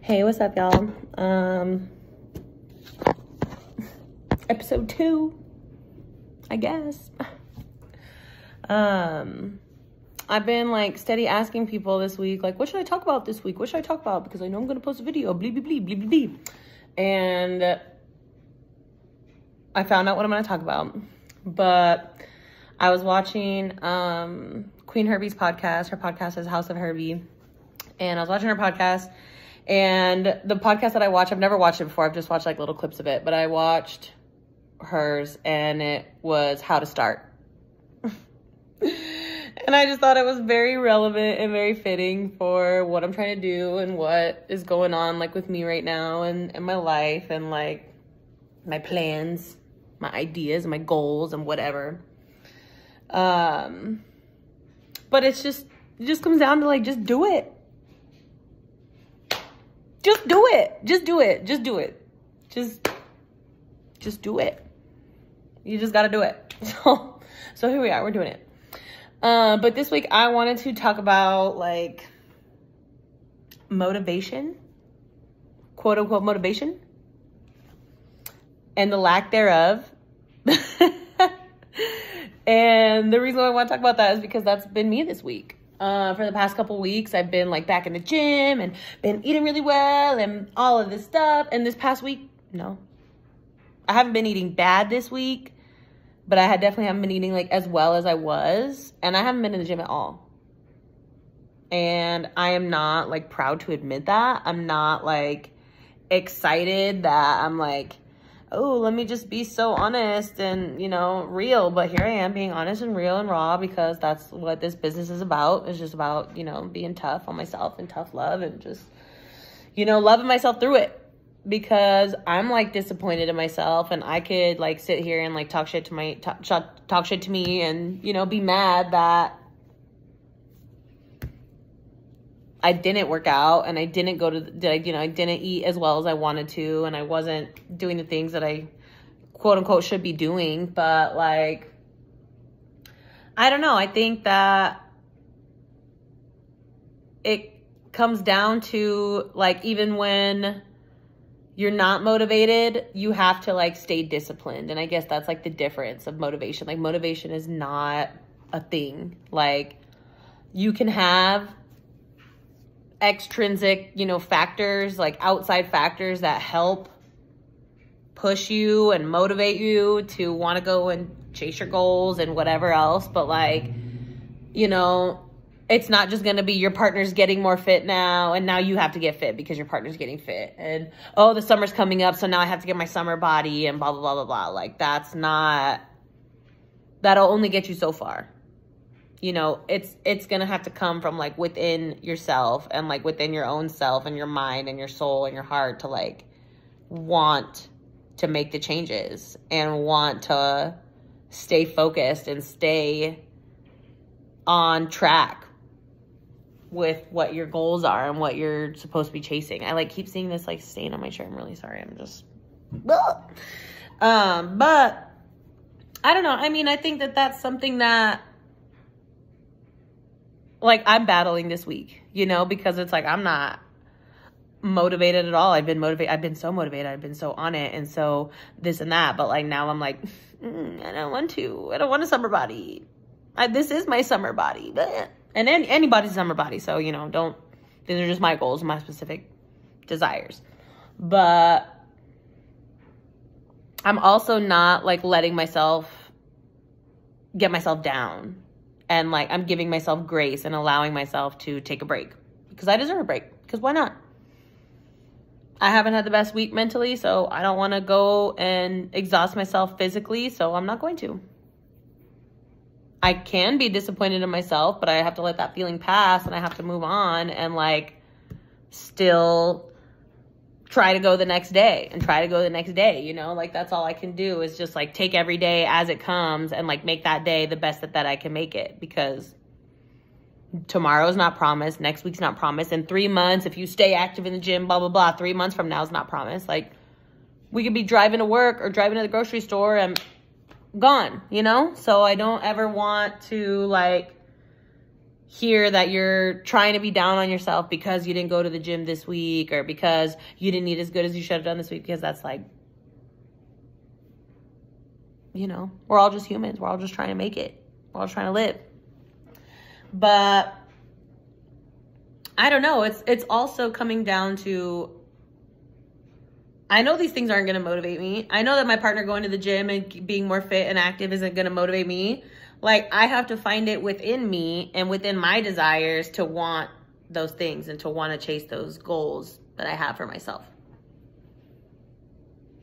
Hey, what's up, y'all? Episode 2, I guess. I've been like steady asking people this week, like, what should I talk about this week? What should I talk about? Because I know I'm gonna post a video, blee, blee, blee, blee, blee, blee. And I found out what I'm gonna talk about. But I was watching Queen Herbie's podcast. Her podcast is House of Herbie. And I was watching her podcast. And the podcast that I watch, I've never watched it before. I've just watched like little clips of it. But I watched hers and it was How to Start. And I just thought it was very relevant and very fitting for what I'm trying to do and what is going on like with me right now and my life and like my plans, my ideas, my goals and whatever. But it just comes down to like, just do it. Just do it. Just do it. Just do it. Just do it. You just got to do it. So here we are. We're doing it. But this week I wanted to talk about like motivation, quote unquote motivation, and the lack thereof. And the reason why I want to talk about that is because that's been me this week. For the past couple weeks, I've been like back in the gym and been eating really well and all of this stuff. And this past week, no, I haven't been eating bad this week, but I definitely haven't been eating like as well as I was. And I haven't been in the gym at all. And I am not like proud to admit that. I'm not like excited that I'm like, oh, let me just be so honest and, you know, real. But here I am being honest and real and raw because that's what this business is about. It's just about, you know, being tough on myself and tough love and just, you know, loving myself through it. Because I'm like disappointed in myself and I could like sit here and like talk shit to me and, you know, be mad that I didn't work out and I didn't go to, I didn't eat as well as I wanted to. And I wasn't doing the things that I quote unquote should be doing. But like, I don't know. I think that it comes down to like, even when you're not motivated, you have to like stay disciplined. And I guess that's like the difference of motivation. Like motivation is not a thing. Like you can have extrinsic, you know, factors, like outside factors that help push you and motivate you to want to go and chase your goals and whatever else. But like, you know, it's not just going to be your partner's getting more fit now and now you have to get fit because your partner's getting fit. And, oh, the summer's coming up, so now I have to get my summer body and blah, blah, blah, blah, blah. Like that'll only get you so far. You know, it's going to have to come from like within yourself and like within your own self and your mind and your soul and your heart to like want to make the changes and want to stay focused and stay on track with what your goals are and what you're supposed to be chasing. I like keep seeing this like stain on my shirt. I'm really sorry. I'm just, but I don't know. I mean, I think that that's something that like I'm battling this week, you know, because it's like, I'm not motivated at all. I've been motivated. I've been so motivated. I've been so on it. And so this and that, but like now I'm like, I don't want to, I don't want a summer body. This is my summer body, and then anybody's summer body. So, you know, these are just my goals, my specific desires. But I'm also not like letting myself get myself down. And like, I'm giving myself grace and allowing myself to take a break because I deserve a break. Because why not? I haven't had the best week mentally, so I don't want to go and exhaust myself physically. So I'm not going to. I can be disappointed in myself, but I have to let that feeling pass and I have to move on and like still try to go the next day and try to go the next day, you know, like that's all I can do is just like take every day as it comes and like make that day the best that I can make it because tomorrow's not promised. Next week's not promised. In 3 months, if you stay active in the gym, blah, blah, blah, 3 months from now is not promised. Like we could be driving to work or driving to the grocery store and gone, you know? So I don't ever want to like hear that you're trying to be down on yourself because you didn't go to the gym this week or because you didn't eat as good as you should have done this week, because that's like, you know, we're all just humans. We're all just trying to make it. We're all trying to live. But I don't know. It's also coming down to, I know these things aren't going to motivate me. I know that my partner going to the gym and being more fit and active isn't going to motivate me. Like, I have to find it within me and within my desires to want those things and to want to chase those goals that I have for myself.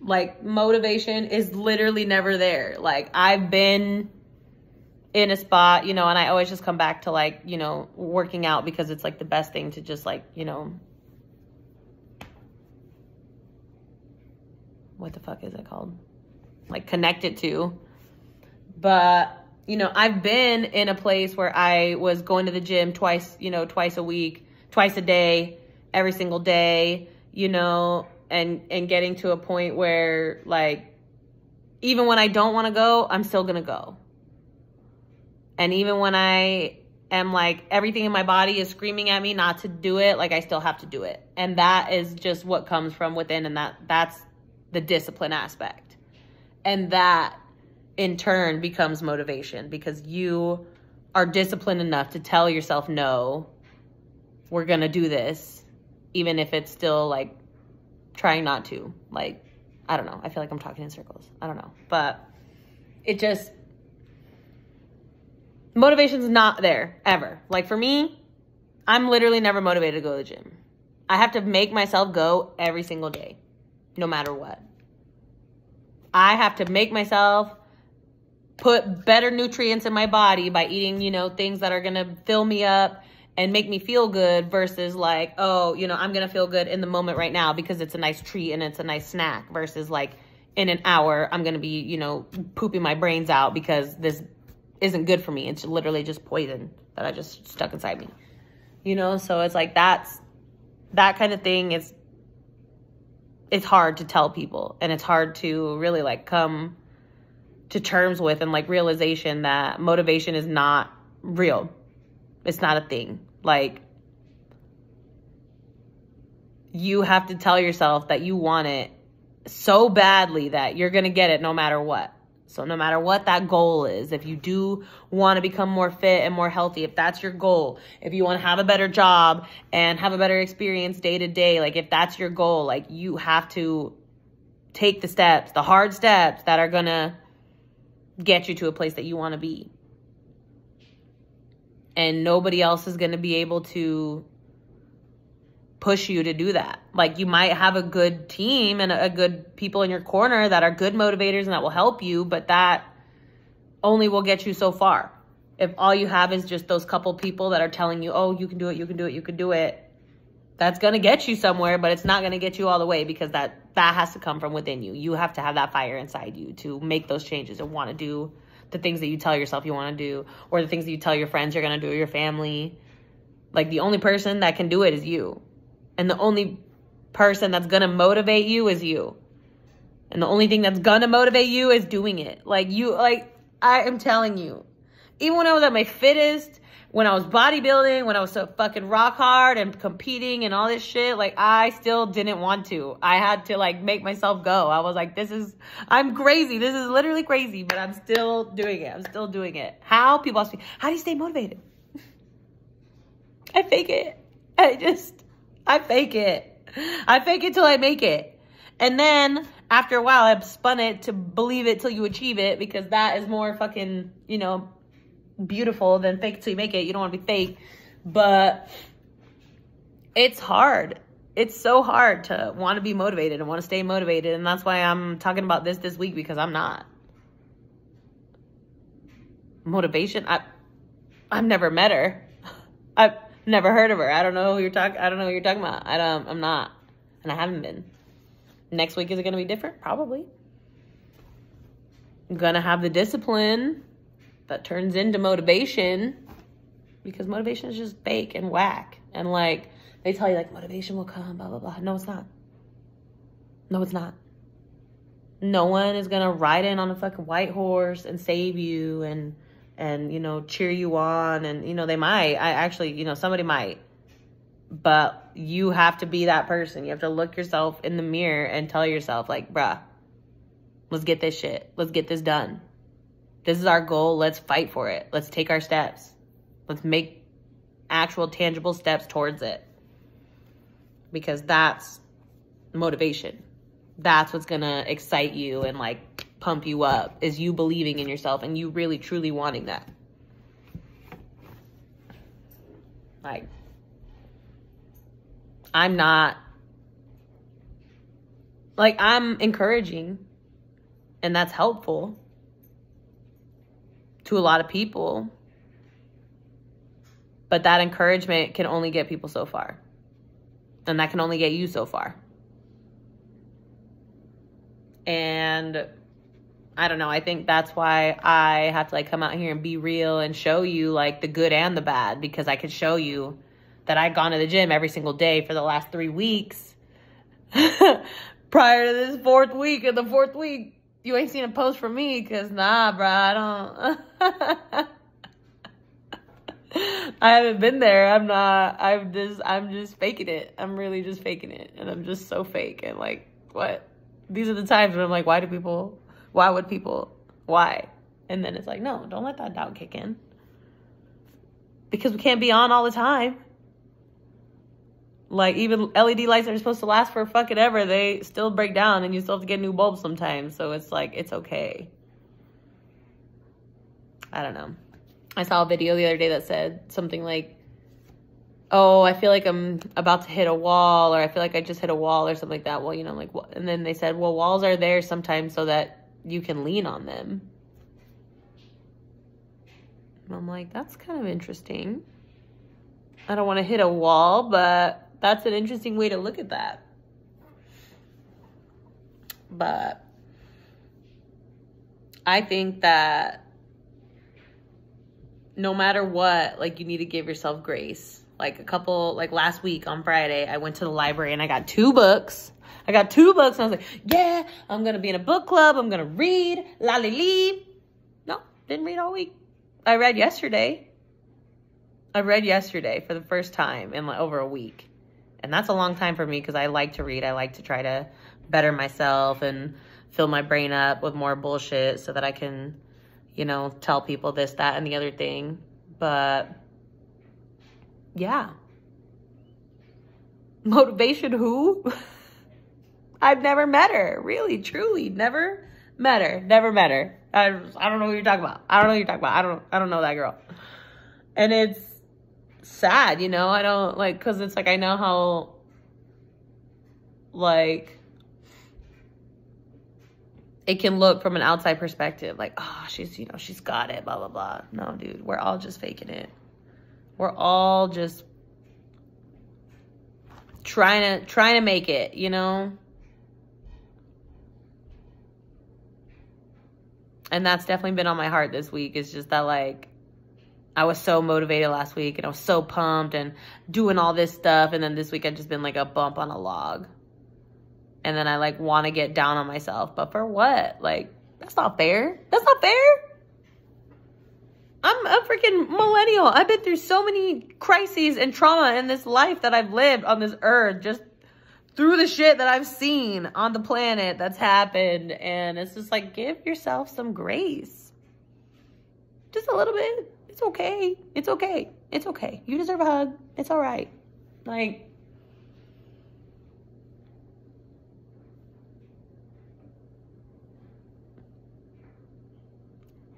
Like, motivation is literally never there. Like, I've been in a spot, you know, and I always just come back to, like, you know, working out because it's like the best thing to just, like, you know, what the fuck is it called? Like, connect it to. But, you know, I've been in a place where I was going to the gym twice a week, twice a day, every single day, you know, and getting to a point where, like, even when I don't want to go, I'm still going to go. And even when I am like, everything in my body is screaming at me not to do it, like, I still have to do it. And that is just what comes from within. And that's the discipline aspect. And that in turn becomes motivation, because you are disciplined enough to tell yourself, no, we're going to do this, even if it's still like trying not to. Like, I don't know. I feel like I'm talking in circles. I don't know. But it just, motivation's not there ever. Like, for me, I'm literally never motivated to go to the gym. I have to make myself go every single day, no matter what. I have to make myself put better nutrients in my body by eating, you know, things that are going to fill me up and make me feel good, versus like, oh, you know, I'm going to feel good in the moment right now because it's a nice treat and it's a nice snack, versus like in an hour, I'm going to be, you know, pooping my brains out because this isn't good for me. It's literally just poison that I just stuck inside me, you know? So it's like, that kind of thing is, it's hard to tell people, and it's hard to really like come to terms with, and like realization that motivation is not real. It's not a thing. Like, you have to tell yourself that you want it so badly that you're going to get it no matter what. So no matter what that goal is, if you do want to become more fit and more healthy, if that's your goal, if you want to have a better job and have a better experience day to day, like if that's your goal, like you have to take the steps, the hard steps that are going to get you to a place that you want to be. And nobody else is going to be able to push you to do that. Like, you might have a good team and a good people in your corner that are good motivators and that will help you, but that only will get you so far. If all you have is just those couple people that are telling you, oh, you can do it, you can do it, you can do it, that's going to get you somewhere, but it's not going to get you all the way, because that has to come from within you. You have to have that fire inside you to make those changes and want to do the things that you tell yourself you want to do, or the things that you tell your friends you're going to do, or your family. Like, the only person that can do it is you. And the only person that's going to motivate you is you. And the only thing that's going to motivate you is doing it. Like, I am telling you, even when I was at my fittest, when I was bodybuilding, when I was so fucking rock hard and competing and all this shit, like, I still didn't want to. I had to, like, make myself go. I was like, I'm crazy. This is literally crazy, but I'm still doing it. I'm still doing it. How? People ask me, how do you stay motivated? I fake it. I fake it. I fake it till I make it. And then after a while, I've spun it to believe it till you achieve it, because that is more fucking, you know, beautiful than fake it till you make it. You don't want to be fake. But it's hard. It's so hard to want to be motivated and want to stay motivated. And that's why I'm talking about this week, because I'm not. Motivation, I've never met her. I've never heard of her. I don't know who you're talking about. I'm not. And I haven't been. Next week, is it going to be different? Probably. I'm going to have the discipline that turns into motivation, because motivation is just fake and whack. And like, they tell you like motivation will come, blah, blah, blah. No, it's not. No, it's not. No one is going to ride in on a fucking white horse and save you and and, you know, cheer you on. And, you know, they might. I actually, you know, somebody might. But you have to be that person. You have to look yourself in the mirror and tell yourself, like, bruh, let's get this shit. Let's get this done. This is our goal. Let's fight for it. Let's take our steps. Let's make actual tangible steps towards it. Because that's motivation. That's what's going to excite you and, like, pump you up, is you believing in yourself and you really, truly wanting that. Like, I'm not, like, I'm encouraging, and that's helpful to a lot of people, but that encouragement can only get people so far, and that can only get you so far. And I don't know, I think that's why I have to, like, come out here and be real and show you, like, the good and the bad, because I could show you that I'd gone to the gym every single day for the last 3 weeks prior to this 4th week. And the 4th week, you ain't seen a post from me, because nah, bro, I don't. I haven't been there. I'm just faking it. I'm really just faking it. And I'm just so fake. And, like, what? These are the times when I'm like, why? And then it's like, no, don't let that doubt kick in. Because we can't be on all the time. Like, even LED lights that are supposed to last for fucking ever, they still break down and you still have to get new bulbs sometimes. So it's like, it's okay. I don't know. I saw a video the other day that said something like, oh, I feel like I'm about to hit a wall, or I feel like I just hit a wall, or something like that. Well, you know, like, what? And then they said, well, walls are there sometimes so that you can lean on them. And I'm like, that's kind of interesting. I don't want to hit a wall, but that's an interesting way to look at that. But I think that no matter what, like, you need to give yourself grace. Like, last week on Friday, I went to the library and I got 2 books. And I was like, yeah, I'm going to be in a book club. I'm going to read. No, didn't read all week. I read yesterday for the first time in, like, over a week. And that's a long time for me, because I like to read. I like to try to better myself and fill my brain up with more bullshit so that I can, you know, tell people this, that, and the other thing. But yeah. Motivation who? I've never met her. Really, truly, never met her. Never met her. I don't know what you're talking about. I don't know that girl. And it's sad, you know? I don't, like, because it's like, I know how, like, it can look from an outside perspective, like, oh, she's, you know, she's got it, blah, blah, blah. No, dude, we're all just faking it. We're all just trying to make it, you know? And that's definitely been on my heart this week. It's just that, like, I was so motivated last week and I was so pumped and doing all this stuff. And then this week I've just been like a bump on a log. And then I, like, want to get down on myself. But for what? Like, that's not fair. That's not fair. I'm a freaking millennial. I've been through so many crises and trauma in this life that I've lived on this earth, just through the shit that I've seen on the planet that's happened. And it's just like, give yourself some grace. Just a little bit. It's okay. It's okay. It's okay. You deserve a hug. It's all right. Like,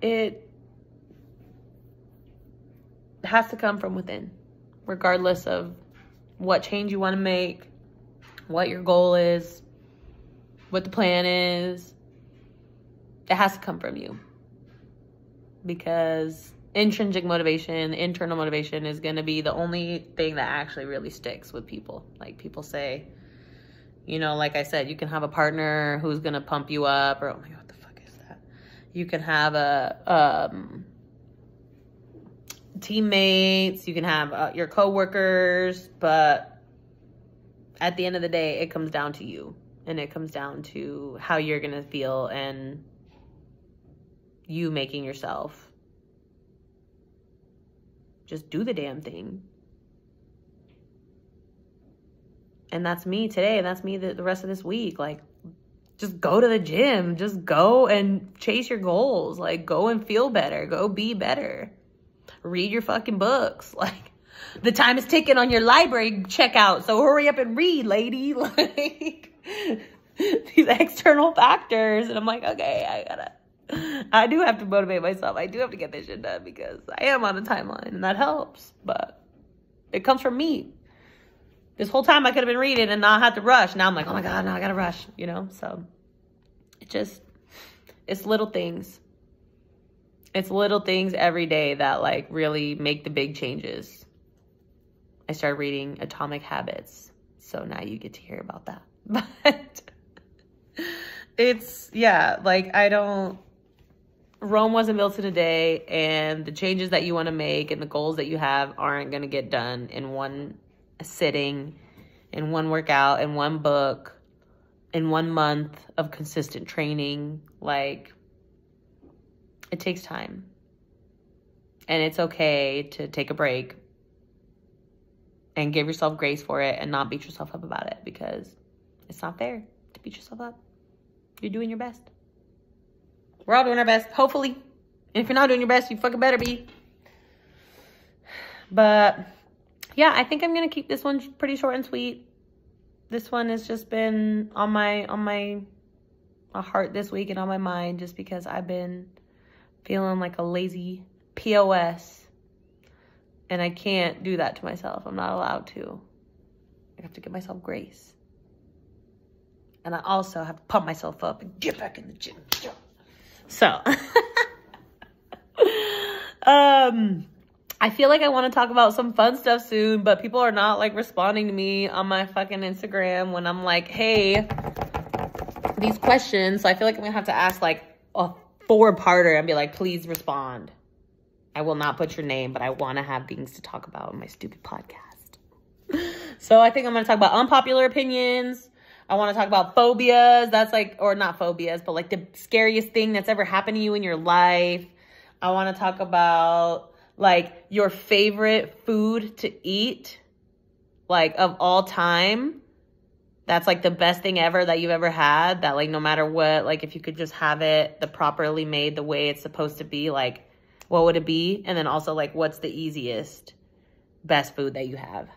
it has to come from within, regardless of what change you want to make, what your goal is, what the plan is. It has to come from you, because intrinsic motivation, internal motivation is going to be the only thing that actually really sticks with people. Like, people say, you know, like I said, you can have a partner who's going to pump you up, or, oh my God, what the fuck is that? You can have teammates, you can have your coworkers, but at the end of the day, it comes down to you, and it comes down to how you're going to feel and you making yourself Just do the damn thing. And that's me today. And that's me the rest of this week. Like, just go to the gym. Just go and chase your goals. Like, go and feel better. Go be better. Read your fucking books. Like, the time is ticking on your library checkout. So hurry up and read, lady. Like, these external factors. And I'm like, okay, I do have to motivate myself. I do have to get this shit done because I am on a timeline and that helps. But it comes from me. This whole time I could have been reading and not had to rush. Now I'm like, oh my God, now I gotta rush, you know? So it's little things. It's little things every day that like really make the big changes. I started reading Atomic Habits. So now you get to hear about that. But it's, yeah, like Rome wasn't built in a day, and the changes that you want to make and the goals that you have aren't going to get done in one sitting, in one workout, in one book, in 1 month of consistent training. Like, it takes time. And it's okay to take a break and give yourself grace for it and not beat yourself up about it, because it's not fair to beat yourself up. You're doing your best. We're all doing our best, hopefully. And if you're not doing your best, you fucking better be. But yeah, I think I'm going to keep this one pretty short and sweet. This one has just been on my heart this week and on my mind, just because I've been feeling like a lazy POS. And I can't do that to myself. I'm not allowed to. I have to give myself grace. And I also have to pump myself up and get back in the gym. So, I feel like I want to talk about some fun stuff soon, but people are not like responding to me on my fucking Instagram when I'm like, hey, these questions. So I feel like I'm going to have to ask like a 4-parter and be like, please respond. I will not put your name, but I want to have things to talk about in my stupid podcast. So I think I'm going to talk about unpopular opinions. I want to talk about phobias. That's like, or not phobias, but like the scariest thing that's ever happened to you in your life. I want to talk about like your favorite food to eat, like of all time. That's like the best thing ever that you've ever had, that like no matter what, like if you could just have it the properly made the way it's supposed to be, like what would it be? And then also like what's the easiest, best food that you have?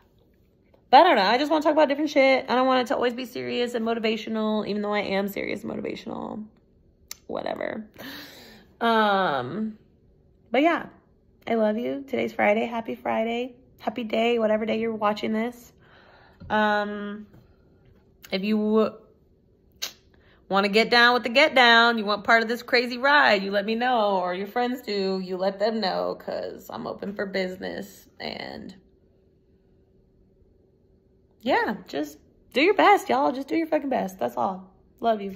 But I don't know. I just want to talk about different shit. I don't want it to always be serious and motivational, even though I am serious and motivational. Whatever. But yeah, I love you. Today's Friday. Happy Friday. Happy day, whatever day you're watching this. If you want to get down with the get down, you want part of this crazy ride, you let me know. Or your friends do, you let them know, because I'm open for business. And yeah, just do your best, y'all. Just do your fucking best. That's all. Love you.